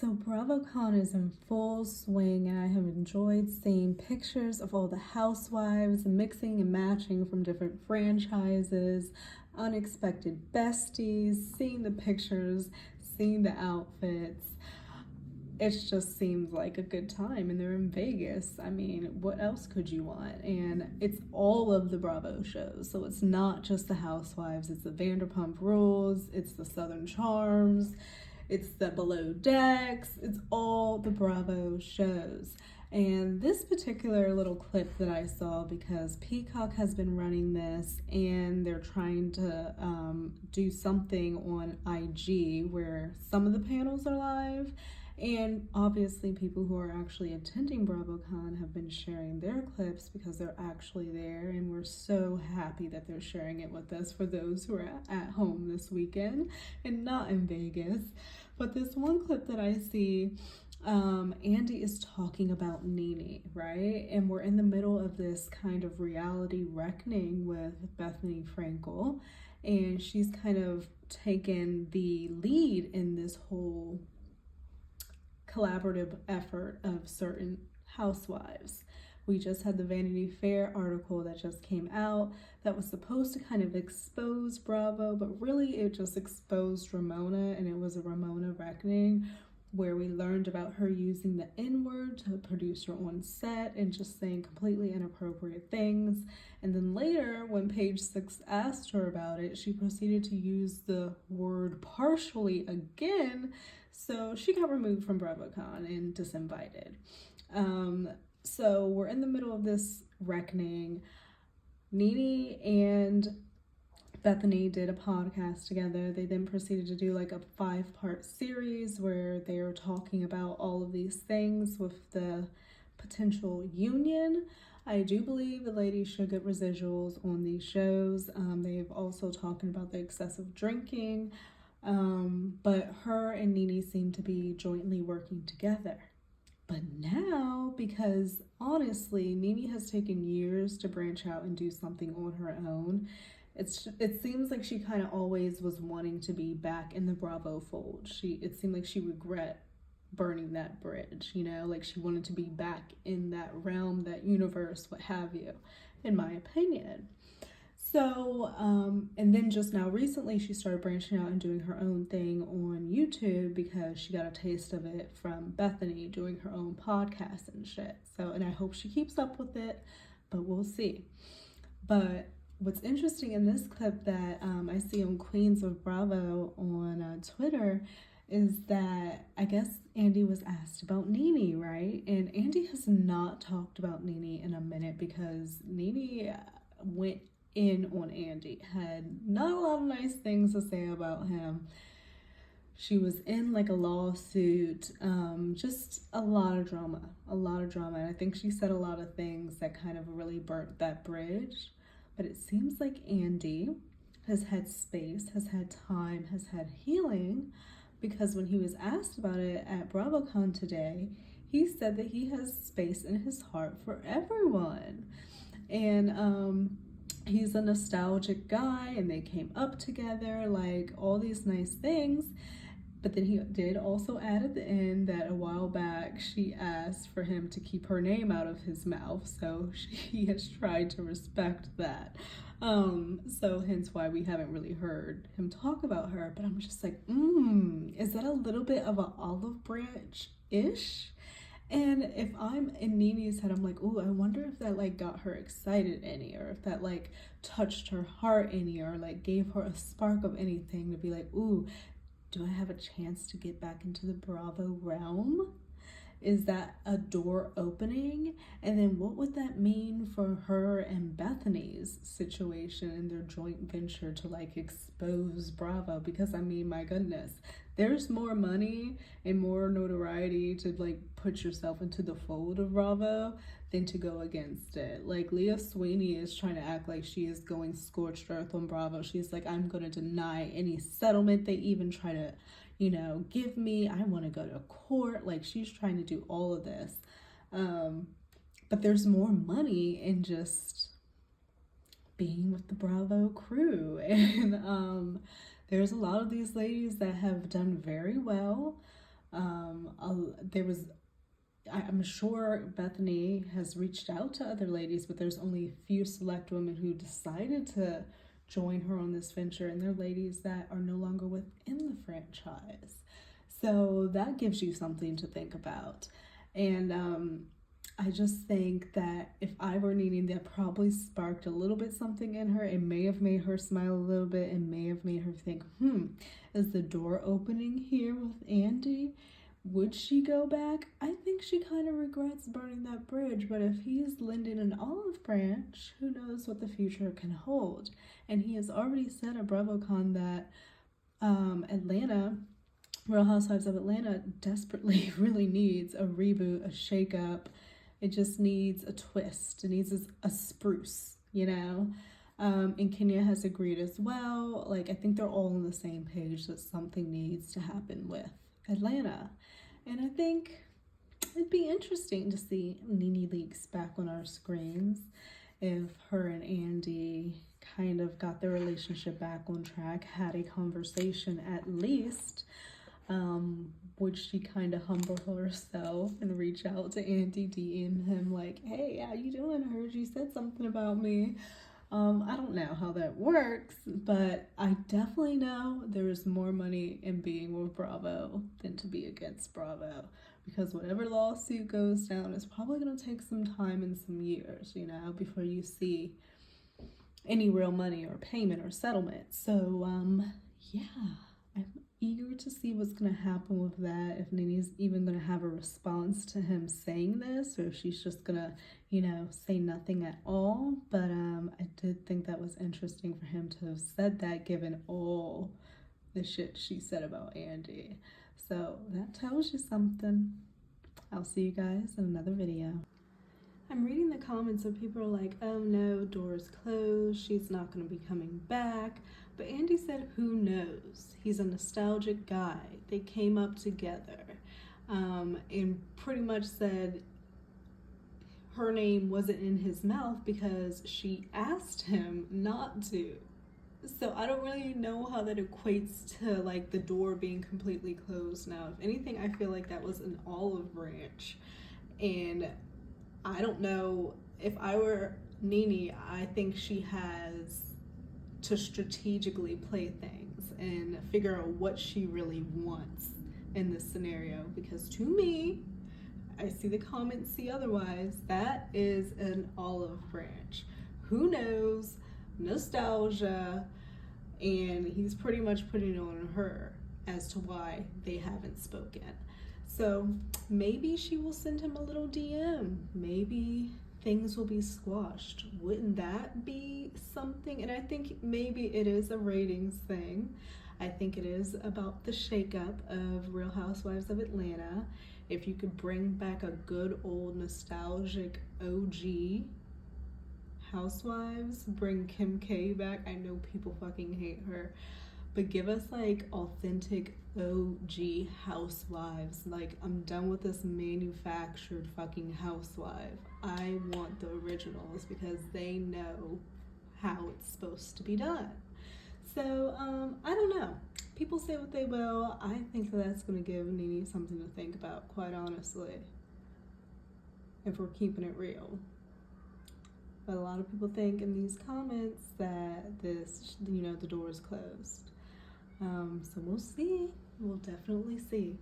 So Bravocon is in full swing, and I have enjoyed seeing pictures of all the housewives mixing and matching from different franchises, unexpected besties, seeing the pictures, seeing the outfits. It just seems like a good time, and they're in Vegas. I mean, what else could you want? And it's all of the Bravo shows, so it's not just the Housewives. It's the Vanderpump Rules, it's the Southern Charms, it's the Below Decks, it's all the Bravo shows. And this particular little clip that I saw, because Peacock has been running this and they're trying to do something on IG where some of the panels are live, and obviously people who are actually attending Bravocon have been sharing their clips because they're actually there, and we're so happy that they're sharing it with us for those who are at home this weekend and not in Vegas. But this one clip that I see, Andy is talking about Nene, right? And we're in the middle of this kind of reality reckoning with Bethany Frankel, and she's kind of taken the lead in this whole collaborative effort of certain housewives. We just had the Vanity Fair article that just came out that was supposed to kind of expose Bravo, but really it just exposed Ramona, and it was a Ramona reckoning where we learned about her using the N-word to a producer on set and just saying completely inappropriate things. And then later, when Page Six asked her about it, she proceeded to use the word partially again. So she got removed from Bravocon and disinvited. So we're in the middle of this reckoning. Nene and Bethany did a podcast together. They then proceeded to do like a 5-part series where they are talking about all of these things with the potential union. I do believe the ladies should get residuals on these shows. They've also talked about the excessive drinking, but her and Nene seem to be jointly working together. But now, because honestly, Nene has taken years to branch out and do something on her own, it seems like she kind of always was wanting to be back in the Bravo fold. It seemed like she regret burning that bridge, like she wanted to be back in that realm, that universe, what have you, in my opinion. So, and then just now recently she started branching out and doing her own thing on YouTube because she got a taste of it from Bethany doing her own podcast and shit. So, and I hope she keeps up with it, but we'll see. But what's interesting in this clip that I see on Queens of Bravo on Twitter is that I guess Andy was asked about Nene, right? And Andy has not talked about Nene in a minute because Nene went in on Andy, had not a lot of nice things to say about him. She was in like a lawsuit, just a lot of drama. And I think she said a lot of things that kind of really burnt that bridge. But it seems like Andy has had space, has had time, has had healing, because when he was asked about it at Bravocon today, he said that he has space in his heart for everyone. And he's a nostalgic guy, and they came up together, like all these nice things. But then he did also add at the end that a while back she asked for him to keep her name out of his mouth, so he has tried to respect that. So hence why we haven't really heard him talk about her. But I'm just like, is that a little bit of an olive branch-ish? And if I'm in Nene's head, I'm like, ooh, I wonder if that like got her excited any, or if that like touched her heart any, or like gave her a spark of anything to be like, ooh, do I have a chance to get back into the Bravo realm? Is that a door opening? And then what would that mean for her and Bethany's situation and their joint venture to like expose Bravo? Because I mean, my goodness, there's more money and more notoriety to like put yourself into the fold of Bravo than to go against it. Like Leah Sweeney is trying to act like she is going scorched earth on Bravo. She's like, I'm going to deny any settlement they even try to give me. I want to go to court. Like, she's trying to do all of this. But there's more money in just being with the Bravo crew. And there's a lot of these ladies that have done very well, I'm sure Bethany has reached out to other ladies, but there's only a few select women who decided to join her on this venture, and they're ladies that are no longer within the franchise. So that gives you something to think about. And I just think that if I were Nene, that probably sparked a little bit something in her. It may have made her smile a little bit. It may have made her think, is the door opening here with Andy? Would she go back? I think she kind of regrets burning that bridge, but if he's lending an olive branch, who knows what the future can hold? And he has already said at Bravocon that Atlanta, Real Housewives of Atlanta, desperately really needs a reboot, a shakeup. It just needs a twist. It needs a spruce, you know? And Kenya has agreed as well. Like, I think they're all on the same page that something needs to happen with Atlanta. And I think it'd be interesting to see Nene Leakes back on our screens if her and Andy kind of got their relationship back on track, had a conversation at least. Would she kind of humble herself and reach out to Andy, DM him like, hey, how you doing? I heard you said something about me. I don't know how that works, but I definitely know there's more money in being with Bravo than to be against Bravo, because whatever lawsuit goes down is probably going to take some time and some years, you know, before you see any real money or payment or settlement. So, yeah, I'm eager to see what's going to happen with that, if Nene's even going to have a response to him saying this, or if she's just going to, you know, say nothing at all. But I did think that was interesting for him to have said that, given all the shit she said about Andy. So that tells you something. I'll see you guys in another video. I'm reading the comments and people are like, oh no, door's closed, she's not going to be coming back. But Andy said, who knows? He's a nostalgic guy. They came up together. And pretty much said her name wasn't in his mouth because she asked him not to. So I don't really know how that equates to like the door being completely closed now. If anything, I feel like that was an olive branch. And I don't know, if I were Nene, I think she has to strategically play things and figure out what she really wants in this scenario, because to me, I see the comments see otherwise, that is an olive branch. Who knows? Nostalgia. And he's pretty much putting it on her as to why they haven't spoken. So maybe she will send him a little DM. Maybe things will be squashed. Wouldn't that be something? And I think maybe it is a ratings thing. I think it is about the shakeup of Real Housewives of Atlanta. If you could bring back a good old nostalgic OG Housewives, bring Kim K back. I know people fucking hate her, but give us like authentic OG housewives. Like, I'm done with this manufactured fucking housewife. I want the originals because they know how it's supposed to be done. So I don't know, people say what they will. I think that's going to give Nene something to think about, quite honestly, if we're keeping it real. But a lot of people think in these comments that this, you know, the door is closed. So we'll see. We'll definitely see.